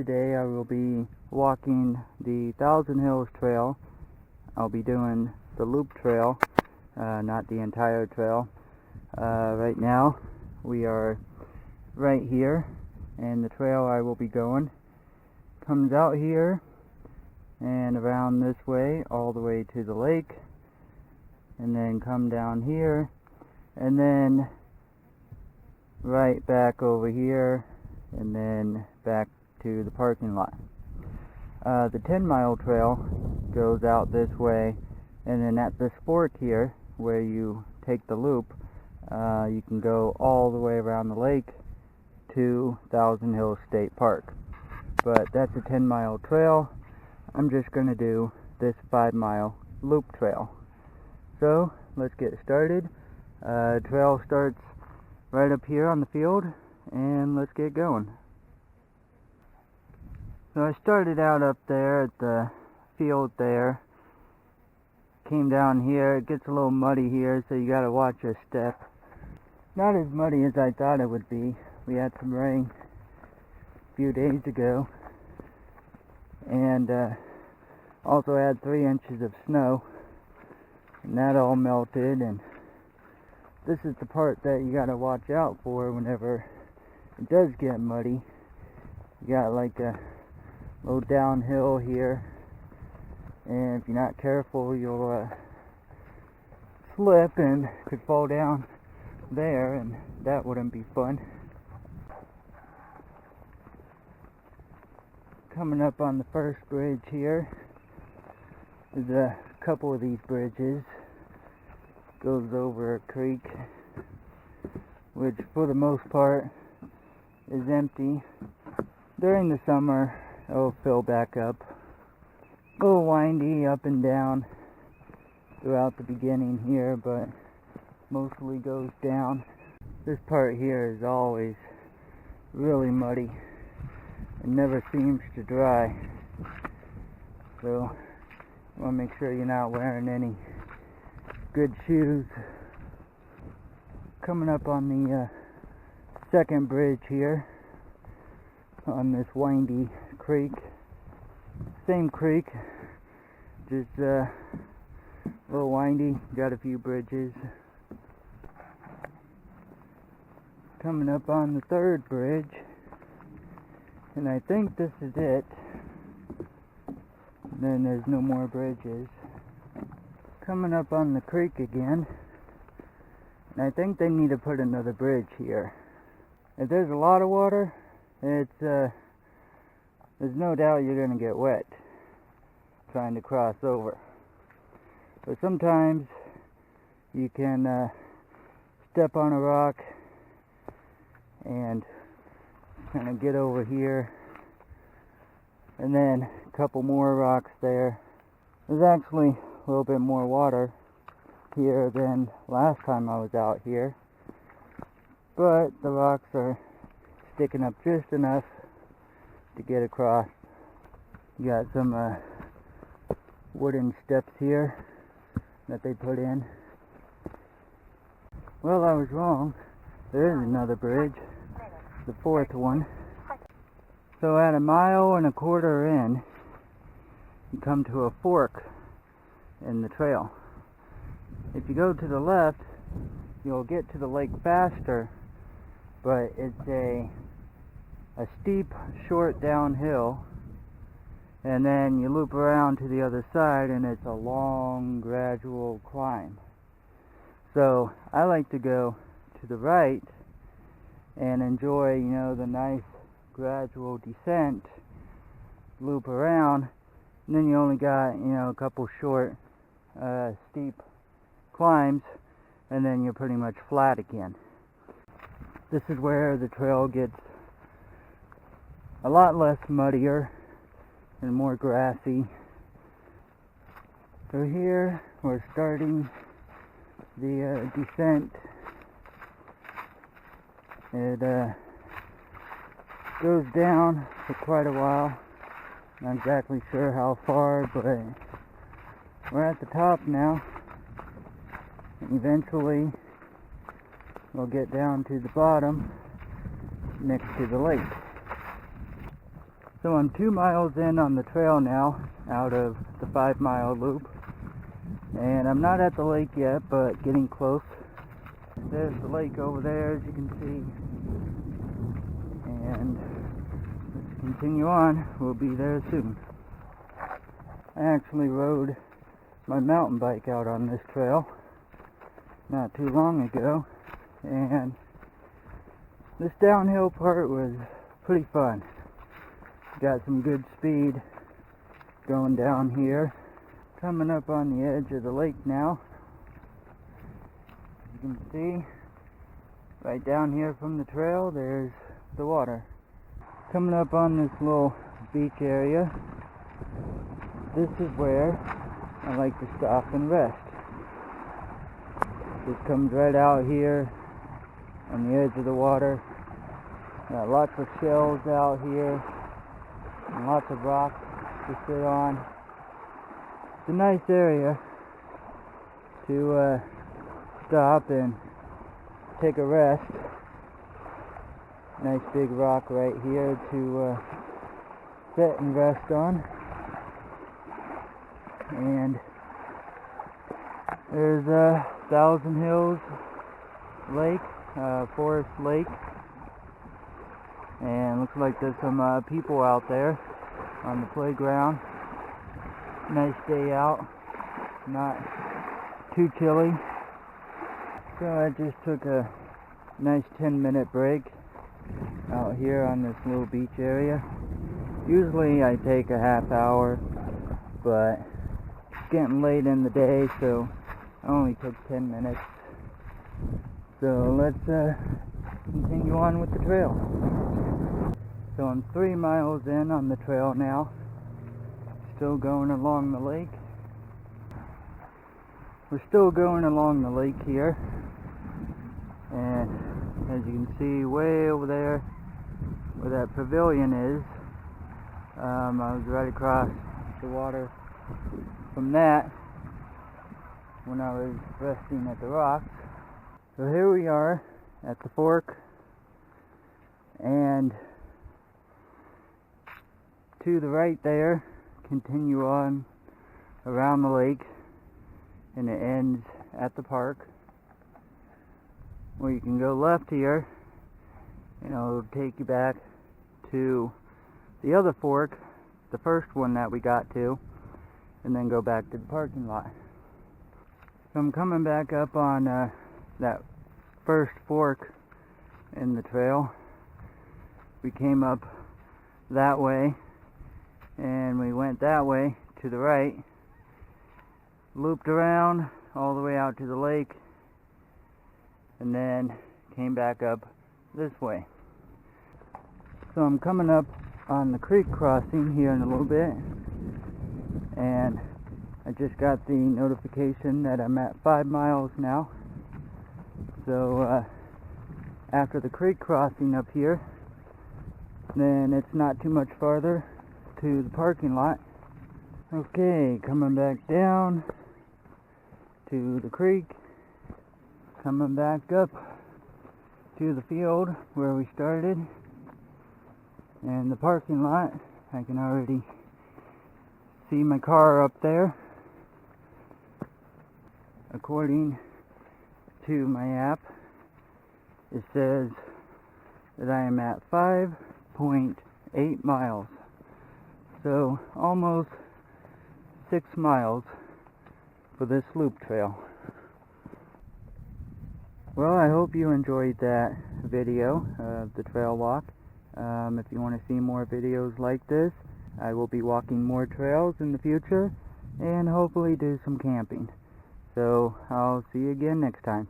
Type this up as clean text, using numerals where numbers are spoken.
today I will be walking the Thousand Hills Trail. I'll be doing the loop trail, not the entire trail. Right now we are right here, and the trail I will be going comes out here and around this way all the way to the lake, and then come down here and then right back over here and then back to the parking lot. The 10-mile trail goes out this way, and then at this fork here where you take the loop, you can go all the way around the lake to Thousand Hills State Park. But that's a 10-mile trail. I'm just going to do this 5-mile loop trail. So let's get started. Trail starts right up here on the field, and let's get going. So I started out up there at the field there, came down here. It gets a little muddy here, so you gotta watch your step. Not as muddy as I thought it would be. We had some rain a few days ago, and also had 3 inches of snow, and that all melted. And this is the part that you gotta watch out for whenever it does get muddy. You got like a little downhill here, and if you're not careful, you'll slip and could fall down there, and that wouldn't be fun. Coming up on the first bridge here, there's a couple of these bridges. Goes over a creek, which for the most part is empty. During the summer it'll fill back up. A little windy up and down throughout the beginning here, but mostly goes down. This part here is always really muddy. It never seems to dry, so you want to make sure you're not wearing any good shoes. Coming up on the second bridge here on this windy creek. Same creek, just a little windy. Got a few bridges. Coming up on the third bridge, and I think this is it. And then there's no more bridges. Coming up on the creek again, and I think they need to put another bridge here. If there's a lot of water, there's no doubt you're going to get wet trying to cross over. But sometimes you can step on a rock and kind of get over here, and then a couple more rocks there. There's actually a little bit more water here than last time I was out here, but the rocks are sticking up just enough to get across. You got some wooden steps here that they put in. Well, I was wrong. There is another bridge, the fourth one. So at 1.25 miles in, you come to a fork in the trail. If you go to the left, you'll get to the lake faster, but it's a steep, short downhill, and then you loop around to the other side, and it's a long, gradual climb. So I like to go to the right and enjoy, the nice gradual descent, loop around, and then you only got, a couple short, steep climbs, and then you're pretty much flat again. This is where the trail gets a lot less muddier and more grassy. So here we're starting the descent. It goes down for quite a while. Not exactly sure how far, but we're at the top now. And eventually we'll get down to the bottom next to the lake. So I'm 2 miles in on the trail now, out of the 5-mile loop. And I'm not at the lake yet, but getting close. There's the lake over there, as you can see. And let's continue on. We'll be there soon. I actually rode my mountain bike out on this trail not too long ago. And this downhill part was pretty fun. Got some good speed going down here. Coming up on the edge of the lake now. As you can see, right down here from the trail, there's the water. Coming up on this little beach area, this is where I like to stop and rest. Just comes right out here on the edge of the water. Got lots of shells out here and lots of rocks to sit on. It's a nice area to stop and take a rest. Nice big rock right here to sit and rest on. And there's Thousand Hills Lake, Forest Lake. And looks like there's some people out there on the playground. Nice day out, not too chilly. So I just took a nice 10-minute break out here on this little beach area. Usually I take a half hour, but it's getting late in the day, so I only took 10 minutes. So let's continue on with the trail. So I'm 3 miles in on the trail now. Still going along the lake. We're still going along the lake here. And as you can see way over there where that pavilion is, I was right across the water from that when I was resting at the rocks. So here we are at the fork, and to the right there, continue on around the lake, and it ends at the park. Or you can go left here, and it'll take you back to the other fork, the first one that we got to, and then go back to the parking lot. So I'm coming back up on that first fork in the trail. We came up that way, and we went that way to the right, looped around all the way out to the lake, and then came back up this way. So I'm coming up on the creek crossing here in a little bit, and I just got the notification that I'm at 5 miles now. So after the creek crossing up here, then it's not too much farther to the parking lot. Okay, coming back down to the creek, coming back up to the field where we started, and the parking lot. I can already see my car up there. According to my app, it says that I am at 5.8 miles. So almost 6 miles for this loop trail. Well, I hope you enjoyed that video of the trail walk. If you want to see more videos like this, I will be walking more trails in the future and hopefully do some camping. So I'll see you again next time.